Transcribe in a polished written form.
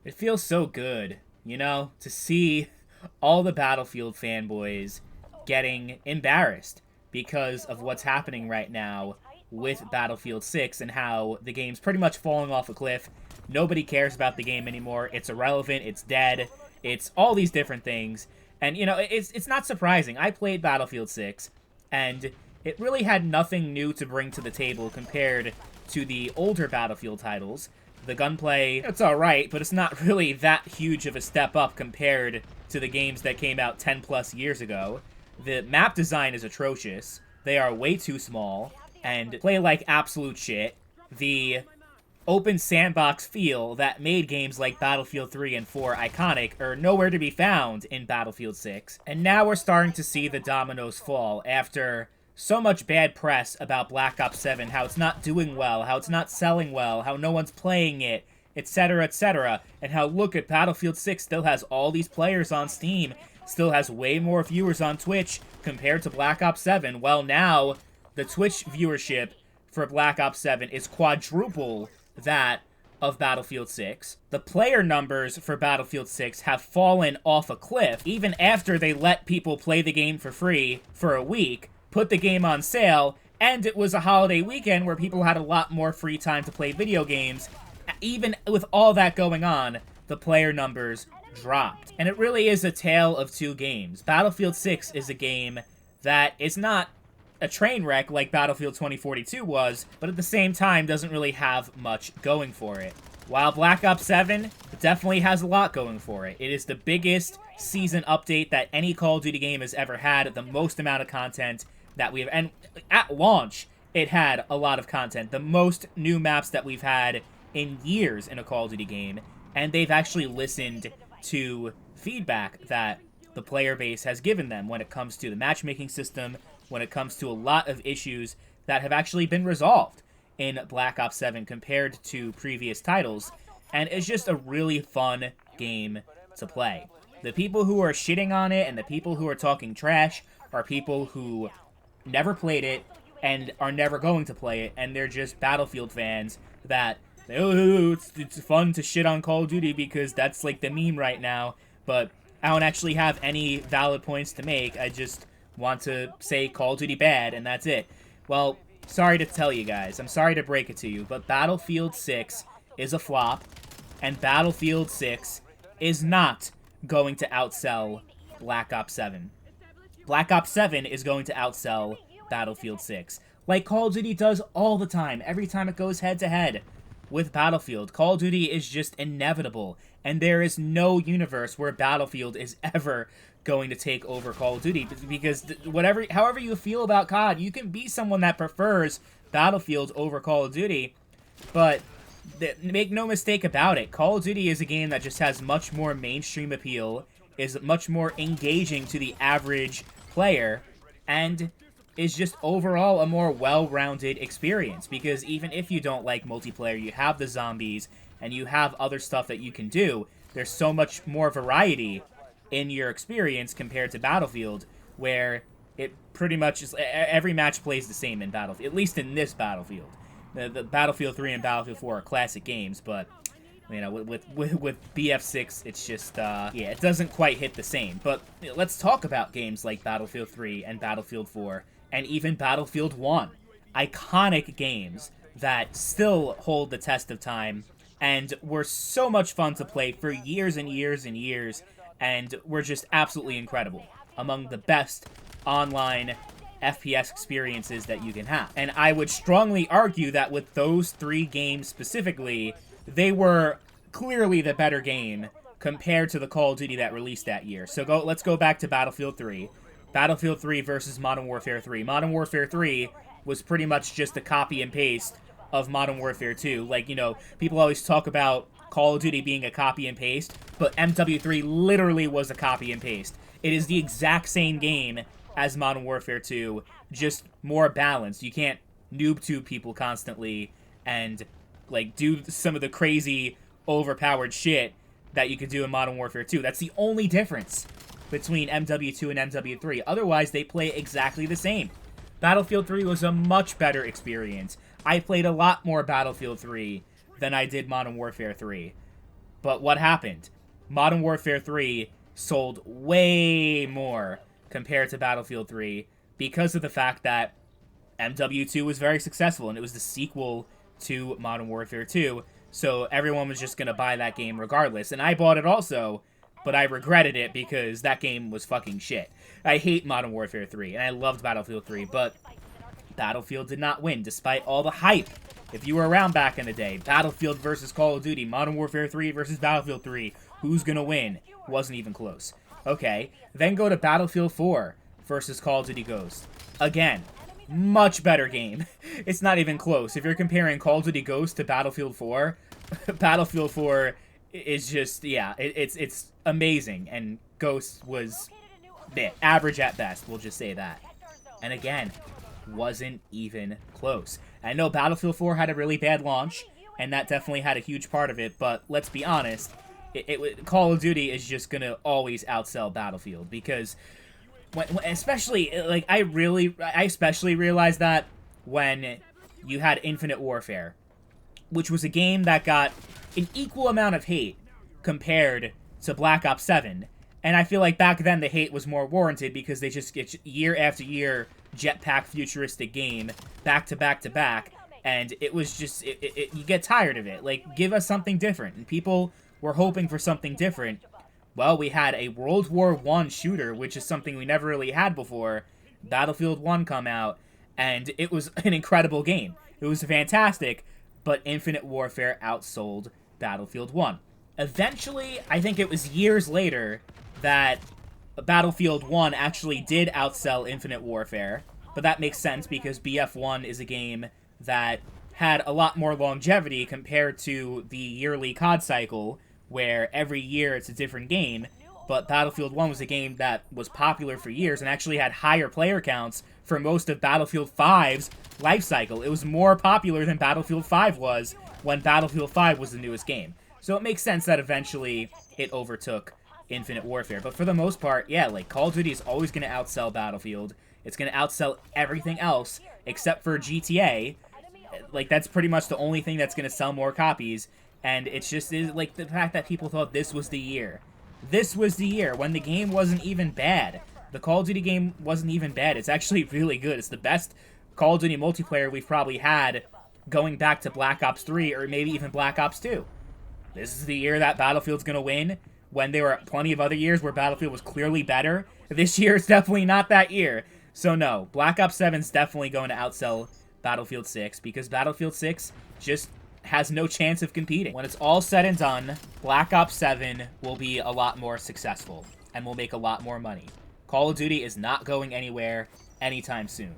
It feels so good, to see all the Battlefield fanboys getting embarrassed because of what's happening right now with Battlefield 6 and how the game's pretty much falling off a cliff. Nobody cares about the game anymore. It's irrelevant. It's dead. It's all these different things. And, it's not surprising. I played Battlefield 6, and it really had nothing new to bring to the table compared to the older Battlefield titles. The gunplay, it's alright, but it's not really that huge of a step up compared to the games that came out 10 plus years ago. The map design is atrocious. They are way too small and play like absolute shit. The open sandbox feel that made games like Battlefield 3 and 4 iconic are nowhere to be found in Battlefield 6. And now we're starting to see the dominoes fall after so much bad press about Black Ops 7, how it's not doing well, how it's not selling well, how no one's playing it, etc., and how, look at Battlefield 6 still has all these players on Steam, still has way more viewers on Twitch compared to Black Ops 7. Well, now, the Twitch viewership for Black Ops 7 is quadruple that of Battlefield 6. The player numbers for Battlefield 6 have fallen off a cliff, even after they let people play the game for free for a week, put the game on sale, and it was a holiday weekend where people had a lot more free time to play video games. Even with all that going on, the player numbers dropped. And it really is a tale of two games. Battlefield 6 is a game that is not a train wreck like Battlefield 2042 was, but at the same time doesn't really have much going for it. While Black Ops 7 definitely has a lot going for it. It is the biggest season update that any Call of Duty game has ever had, the most amount of content that we have, and at launch, it had a lot of content. The most new maps that we've had in years in a Call of Duty game, and they've actually listened to feedback that the player base has given them when it comes to the matchmaking system, when it comes to a lot of issues that have actually been resolved in Black Ops 7 compared to previous titles, and it's just a really fun game to play. The people who are shitting on it and the people who are talking trash are people who never played it and are never going to play it, and they're just Battlefield fans that, oh, it's fun to shit on Call of Duty because that's like the meme right now, but I don't actually have any valid points to make. I just want to say Call of Duty bad, and that's it. Well, sorry to tell you guys, I'm sorry to break it to you, but Battlefield 6 is a flop, and Battlefield 6 is not going to outsell Black Ops 7. Black Ops 7 is going to outsell Battlefield 6. Like Call of Duty does all the time, every time it goes head-to-head with Battlefield. Call of Duty is just inevitable, and there is no universe where Battlefield is ever going to take over Call of Duty, because however you feel about COD, you can be someone that prefers Battlefield over Call of Duty, but make no mistake about it, Call of Duty is a game that just has much more mainstream appeal, is much more engaging to the average player, and is just overall a more well-rounded experience, because even if you don't like multiplayer, you have the zombies, and you have other stuff that you can do. There's so much more variety in your experience compared to Battlefield, where it pretty much is, every match plays the same in Battlefield, at least in this Battlefield. The Battlefield 3 and Battlefield 4 are classic games, but with BF6, it's just, yeah, it doesn't quite hit the same. But let's talk about games like Battlefield 3 and Battlefield 4, and even Battlefield 1. Iconic games that still hold the test of time, and were so much fun to play for years and years and years, and were just absolutely incredible. Among the best online FPS experiences that you can have. And I would strongly argue that with those three games specifically, they were clearly the better game compared to the Call of Duty that released that year. So let's go back to Battlefield 3. Battlefield 3 versus Modern Warfare 3. Modern Warfare 3 was pretty much just a copy and paste of Modern Warfare 2. Like, people always talk about Call of Duty being a copy and paste, but MW3 literally was a copy and paste. It is the exact same game as Modern Warfare 2, just more balanced. You can't noob tube people constantly and, like, do some of the crazy, overpowered shit that you could do in Modern Warfare 2. That's the only difference between MW2 and MW3. Otherwise, they play exactly the same. Battlefield 3 was a much better experience. I played a lot more Battlefield 3 than I did Modern Warfare 3. But what happened? Modern Warfare 3 sold way more compared to Battlefield 3 because of the fact that MW2 was very successful, and it was the sequel to Modern Warfare 2, so everyone was just going to buy that game regardless. And I bought it also, but I regretted it because that game was fucking shit. I hate Modern Warfare 3, and I loved Battlefield 3, but Battlefield did not win, despite all the hype. If you were around back in the day, Battlefield versus Call of Duty, Modern Warfare 3 versus Battlefield 3, who's gonna win? Wasn't even close. Okay, then go to Battlefield 4 versus Call of Duty Ghost. Again, much better game. It's not even close. If you're comparing Call of Duty Ghost to Battlefield 4, Battlefield 4 is just, yeah, it's amazing, and Ghost was average at best, we'll just say that. And again, wasn't even close. I know Battlefield 4 had a really bad launch, and that definitely had a huge part of it, but let's be honest, Call of Duty is just gonna always outsell Battlefield, because especially, like, I especially realized that when you had Infinite Warfare, which was a game that got an equal amount of hate compared to Black Ops 7, and I feel like back then the hate was more warranted because they just get year after year jetpack futuristic game back to back to back, and it was just, you get tired of it. Like, give us something different, and people were hoping for something different. Well, we had a World War I shooter, which is something we never really had before, Battlefield 1 come out, and it was an incredible game. It was fantastic, but Infinite Warfare outsold Battlefield 1. Eventually, I think it was years later, that Battlefield 1 actually did outsell Infinite Warfare, but that makes sense because BF1 is a game that had a lot more longevity compared to the yearly COD cycle, where every year it's a different game, but Battlefield 1 was a game that was popular for years and actually had higher player counts for most of Battlefield 5's life cycle. It was more popular than Battlefield 5 was when Battlefield 5 was the newest game. So it makes sense that eventually it overtook Infinite Warfare. But for the most part, yeah, like, Call of Duty is always going to outsell Battlefield. It's going to outsell everything else except for GTA. Like, that's pretty much the only thing that's going to sell more copies. And it's just, like, the fact that people thought this was the year. This was the year when the game wasn't even bad. The Call of Duty game wasn't even bad. It's actually really good. It's the best Call of Duty multiplayer we've probably had going back to Black Ops 3 or maybe even Black Ops 2. This is the year that Battlefield's going to win, when there were plenty of other years where Battlefield was clearly better. This year is definitely not that year. So no, Black Ops 7's definitely going to outsell Battlefield 6, because Battlefield 6 just has no chance of competing. When it's all said and done, Black Ops 7 will be a lot more successful, and will make a lot more money. Call of Duty is not going anywhere anytime soon.